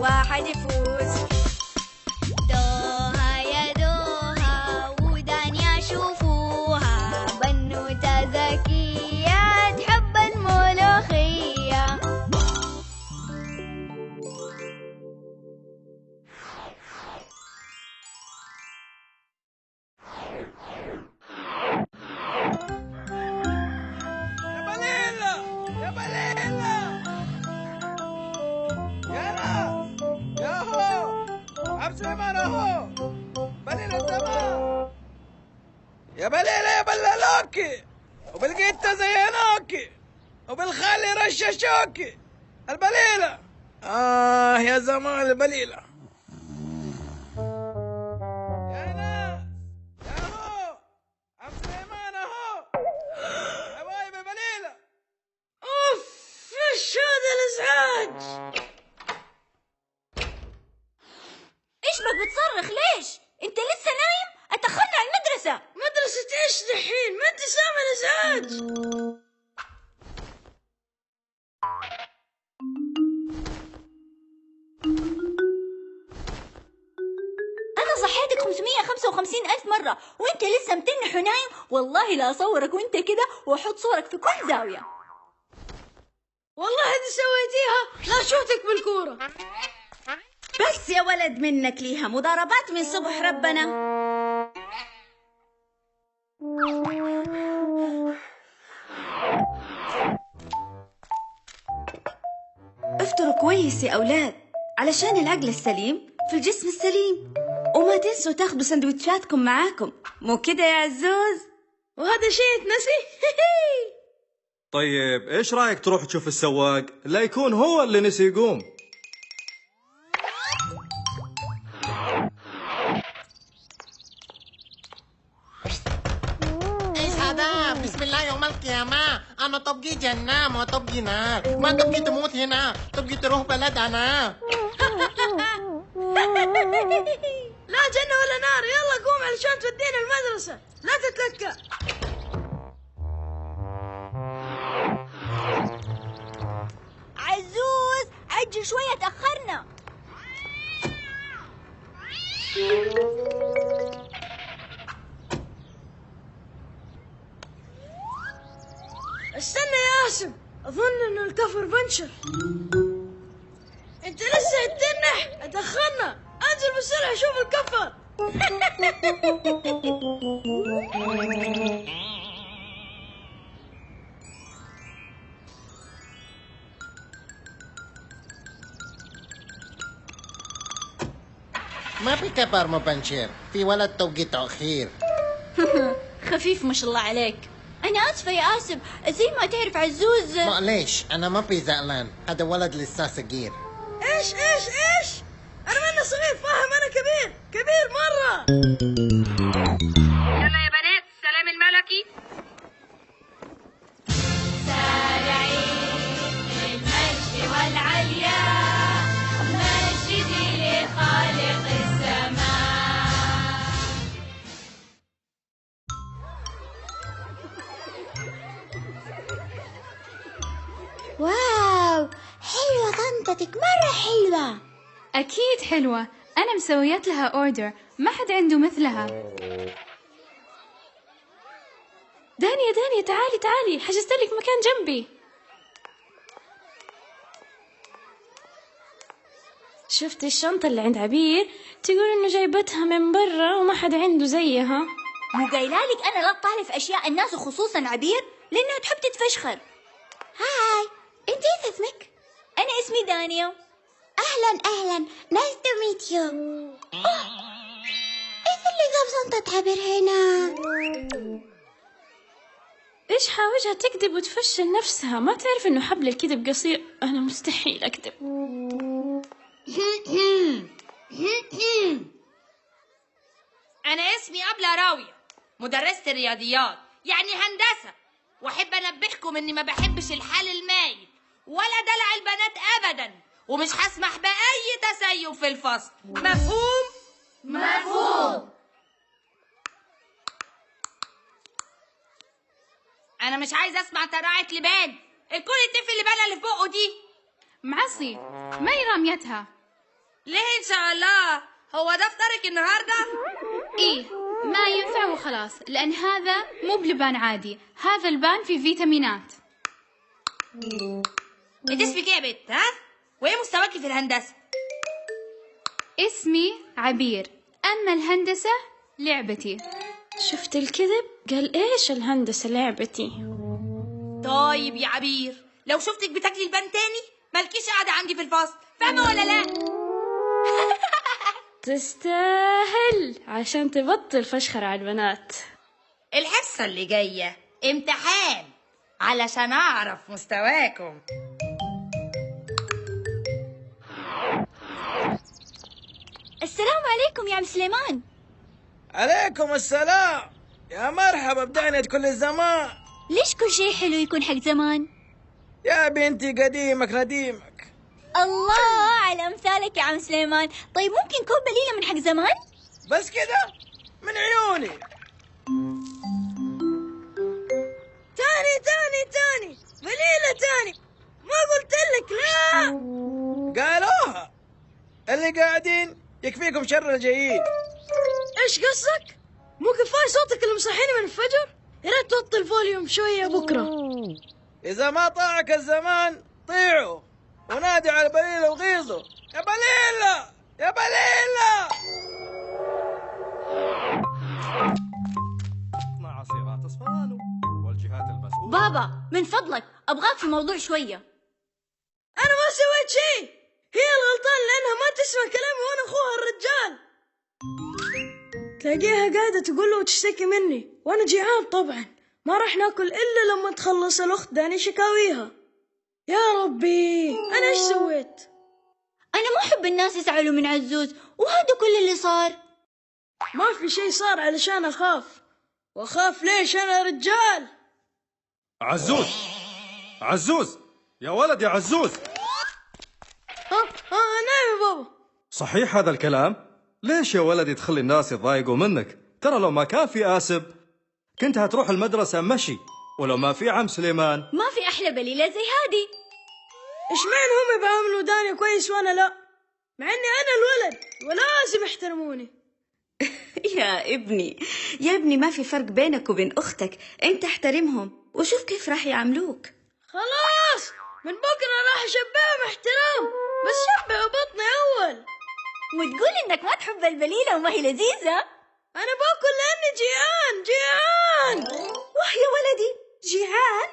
واحد يفوز. دوها يا دوها ودانيا شوفوها، بنوتة ذكية تحب الملوخية. يا بليلة يا ناس يا هو عبد سليمان اهو. بليلة الزمان يا بليلة يا بلالوكي، وبالقيتة زينوكي، وبالخالي رششوكي. البليلة يا زمان البليلة. يا ناس يا هو عبد سليمان اهو. حبايب بليلة. اوف ايش هذا الازعاج؟ ايش بك بتصرخ ليش؟ انت لسه نايم؟ اتأخرنا على المدرسة. مدرسة ايش دحين؟ ما انت سامع الازعاج؟ انا صحيتك 555,000 مرة وانت لسه متنح ونايم. والله لا اصورك وانت كده واحط صورك في كل زاوية. والله هذه سويتيها لا شوتك بالكورة. بس يا ولد منك ليها مضاربات من صبح ربنا. افطروا كويس يا أولاد علشان العقل السليم في الجسم السليم، وما تنسوا تاخدوا سندوتشاتكم معاكم، مو كده يا عزوز؟ وهذا شيء تنسي. طيب ايش رايك تروح تشوف السواق، لا يكون هو اللي نسي يقوم. ايش هذا؟ بسم الله يوم القيامة. أنا تبقي جنة ما تبقي نار، ما تبقي تموت هنا، تبقي تروح بلدنا. لا جنة ولا نار، يلا قوم علشان تودينا المدرسة، لا تتلكى. عزوز عجل شوية تأخرنا. استنى يا آسم، أظن إنه الكفر بنشر. أنت لسه هتنح، اتأخرنا. أنزل بسرعة شوف الكفر. ما في كبر مبنشر، في ولد توقي تأخير. خفيف ما شاء الله عليك. أنا آسفة يا آسف، زي ما تعرف عزوز. معليش أنا ما في زعلان، هذا ولد لسه صغير. إيش أنا ما أنا صغير، فاهم؟ أنا كبير مرة. يلا يا بنات السلام الملكي. سارعين للمجد والعليا، مجدي لخالق السماء. واو حلوة طنطتك، مرة حلوة. أكيد حلوة، أنا مسويت لها أوردر، ما حد عنده مثلها. دانيا تعالي حجزت لك مكان جنبي. شفتي الشنطة اللي عند عبير؟ تقول إنه جايبتها من برا وما حد عنده زيها. مو قايلالك أنا لا أطالع في أشياء الناس وخصوصا عبير لأنها تحب تتفشخر. هاي، أنت إيش اسمك؟ أنا اسمي دانيا. أهلا نايس تو ميت يو. إيش اللي جاب شنطة عبير هنا؟ إيش حاوجها تكذب وتفشل نفسها؟ ما تعرف إنه حبل الكذب قصير؟ أنا مستحيل أكذب. أنا اسمي أبلة راوية، مدرسة الرياضيات يعني هندسة، وأحب أنبهكم إني ما بحبش الحال المايل ولا دلع البنات أبدا، ومش هسمح بأي تسيب في الفصل. مفهوم؟ مفهوم. أنا مش عايزة أسمع ترعة لبان. الكل يتفق اللبانة اللي في بقه دي. معصي، ما هي راميتها. ليه إن شاء الله؟ هو ده فطارك النهاردة؟ إيه، ما ينفع وخلاص، لأن هذا مو بلبان عادي، هذا البان فيه فيتامينات. انت اسمك ايه يا بنت ها؟ وايه مستواكي في الهندسة؟ اسمي عبير، أما الهندسة لعبتي. شفت الكذب؟ قال إيش الهندسة لعبتي. طيب يا عبير، لو شفتك بتاكلي البان تاني مالكيش قاعدة عندي في الفصل، فاهمة ولا لا؟ تستاهل عشان تبطل فشخر على البنات. الحصة اللي جاية امتحان علشان أعرف مستواكم. السلام عليكم يا عم سليمان. عليكم السلام. يا مرحبا بدعنة كل الزمان. ليش كل شيء حلو يكون حق زمان؟ يا بنتي قديمك نديمك. الله على أمثالك يا عم سليمان. طيب ممكن كوب بليلة من حق زمان؟ بس كده من عيوني. تاني بليلة تاني. ما قلت لك لا؟ قالوها. اللي قاعدين يكفيكم شر الجايين. ايش قصدك؟ مو كفاية صوتك اللي مصحيني من الفجر؟ يا ريت توطي الفوليوم شوية بكرة. إذا ما طاعك الزمان طيعوا ونادي على بليلة وغيظوا. يا بليلة يا بليلة. عصيرات اصفرانو والجهات المسؤولة. بابا من فضلك أبغاك في موضوع شوية. أنا ما سويت شيء، هي الغلطان لأنها ما تسمع كلامي وأنا أخوها الرجال. تلاقيها قاعدة تقول له وتشتكي مني وأنا جيعان طبعا، ما راح ناكل إلا لما تخلص الأخت داني شكاويها. يا ربي أنا إيش سويت؟ أنا ما أحب الناس يزعلوا من عزوز، وهذا كل اللي صار. ما في شيء صار علشان أخاف، وأخاف ليش أنا رجال. عزوز يا ولد يا عزوز. نعم يا بابا. صحيح هذا الكلام؟ ليش يا ولدي تخلي الناس يتضايقوا منك؟ ترى لو ما كان في آسب كنت هتروح المدرسة مشي، ولو ما في عم سليمان ما في أحلى بليلة زي هذه. إيش معنى هم بيعاملوا دانيا كويس وأنا لا؟ مع إني أنا الولد ولازم يحترموني. يا ابني ما في فرق بينك وبين أختك، أنت احترمهم وشوف كيف راح يعاملوك. خلاص من بكرة راح أشبعهم احترام، بس شبعوا بطني أول. وتقول إنك ما تحب البليلة وما هي لذيذة؟ أنا باكل لأني جيعان. واه يا ولدي جيعان؟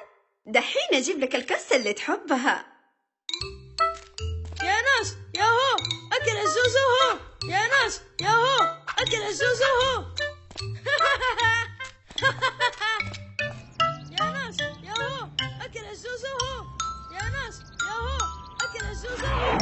دحين أجيب لك الكسة اللي تحبها. يا ناس يا هو أكل الزوزو هو. يا ناس يا هو أكل الزوزو هو. يا ناس يا هو أكل الزوزو هو. يا ناس يا هو أكل الزوزو هو.